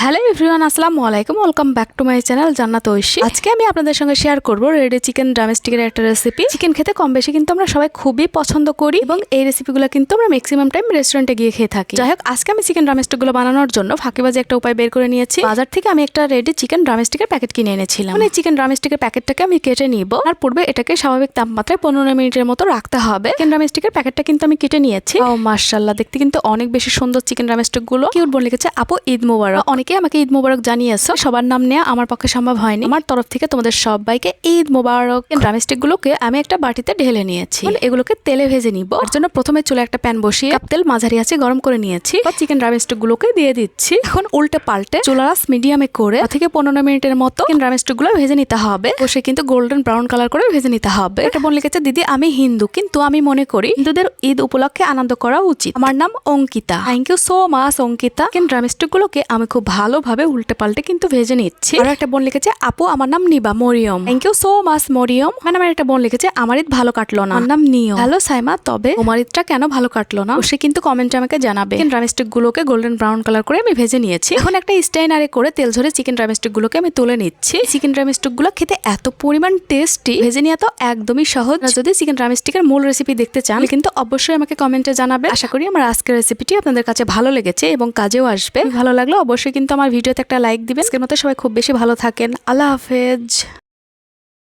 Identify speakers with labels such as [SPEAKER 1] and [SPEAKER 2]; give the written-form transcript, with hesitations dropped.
[SPEAKER 1] Hello everyone, আসসালামু আলাইকুম। Welcome back to my channel জান্নাত ঐশী। আজকে আমি আপনাদের সঙ্গে শেয়ার করব রেডি চিকেন ড্রামস্টিকের একটা রেসিপি। চিকেন খেতে কম বেশি কিন্তু আমরা সবাই খুবই পছন্দ করি এবং এই রেসিপিগুলো কিন্তু আমরা ম্যাক্সিমাম টাইম রেস্টুরেন্টে গিয়ে খেয়ে থাকি। যাই হোক, আজকে আমি চিকেন ড্রামস্টিকগুলো বানানোর জন্য ফাঁকিবাজি একটা উপায় বের করে নিয়েছি। বাজার থেকে আমি একটা রেডি চিকেন ড্রামস্টিকের প্যাকেট কিনে এনেছিলাম। এই চিকেন ড্রামস্টিকের প্যাকেটটাকে আমি কেটে নিব। আর পূর্বে এটাকে স্বাভাবিক তাপমাত্রায় 15 মিনিটের মতো রাখতে হবে। চিকেন ড্রামস্টিকের প্যাকেটটা কিন্তু আমি কেটে নিয়েছি। ও মাশাআল্লাহ, দেখতে কিন্তু অনেক বেশি সুন্দর চিকেন ড্রামস্টিক গুলো। কিউট বোন লিখেছে, আপু ঈদ মোবারক। অনেকে আমাকে ঈদ মোবারক জানিয়েছো, সবার নাম নেওয়া আমার পক্ষে সম্ভব হয়নি। আমার তরফ থেকে তোমাদের সবাইকে ঈদ মোবারক। ড্রামস্টিক গুলোকে আমি একটা বাটিতে ঢেলে নিয়েছি। এগুলোকে তেলে ভেজে নিব। এর জন্য প্রথমে চুলে একটা প্যান বসিয়ে কাপ তেল মাঝারি আছে গরম করে নিয়েছি। চিকেন ড্রামস্টিক গুলোকে দিয়ে দিচ্ছি। এখন উল্টে পাল্টে চুলার আঁচ মিডিয়ামে করে থেকে 15 মিনিটের মতো চিকেন ড্রামস্টিক গুলো ভেজে নিতে হবে। অবশ্যই কিন্তু গোল্ডেন ব্রাউন কালার করে ভেজে নিতে হবে। একটা বোন লিখেছে, দিদি আমি হিন্দু, কিন্তু আমি মনে করি হিন্দুদের ঈদ উপলক্ষে আনন্দ করা উচিত। আমার নাম Ankita. Thank you so much Ankita. Chicken drumstick গুলোকে আমি খুব ভালোভাবে উল্টে পাল্টে কিন্তু ভেজে নিচ্ছি। আর একটা বোন লিখেছে, আপু আমার নাম Niba Mariyam. Thank you so much Mariyam. মানে আমার একটা বোন লিখেছে, আমার ঈদ ভালো কাটলো না। আমার নাম নিয়ম। হ্যালো সাইমা, তবে তোমার ঈদটা কেন ভালো কাটলো না সে কিন্তু কমেন্টে আমাকে জানাবে। চিকেন ড্রামস্টিক গুলোকে গোল্ডেন ব্রাউন কালার করে আমি ভেজে নিয়েছি। এখন একটা স্টেইনারে করে তেল ঝরে চিকেন ড্রামস্টিক গুলোকে আমি তুলে নিচ্ছি। চিকেন ড্রামস্টিক গুলো খেতে এত পরিমাণ টেস্টি, ভেজে নেওয়া তো একদমই সহজ। যদি চিকেন ড্রামস্টিকের মূল রেসিপি দেখতে চান কিন্তু অবশ্যই আমাকে কমেন্টে জানাবে। আশা করি আমার আজকের রেসিপিটি আপনাদের কাছে ভালো লেগেছে এবং কাজেও আসবে। ভালো লাগলে অবশ্যই কিন্তু আমার ভিডিওতে একটা লাইক দিবেন। আজকের মতো সবাই খুব বেশি ভালো থাকেন। আল্লাহ হাফেজ।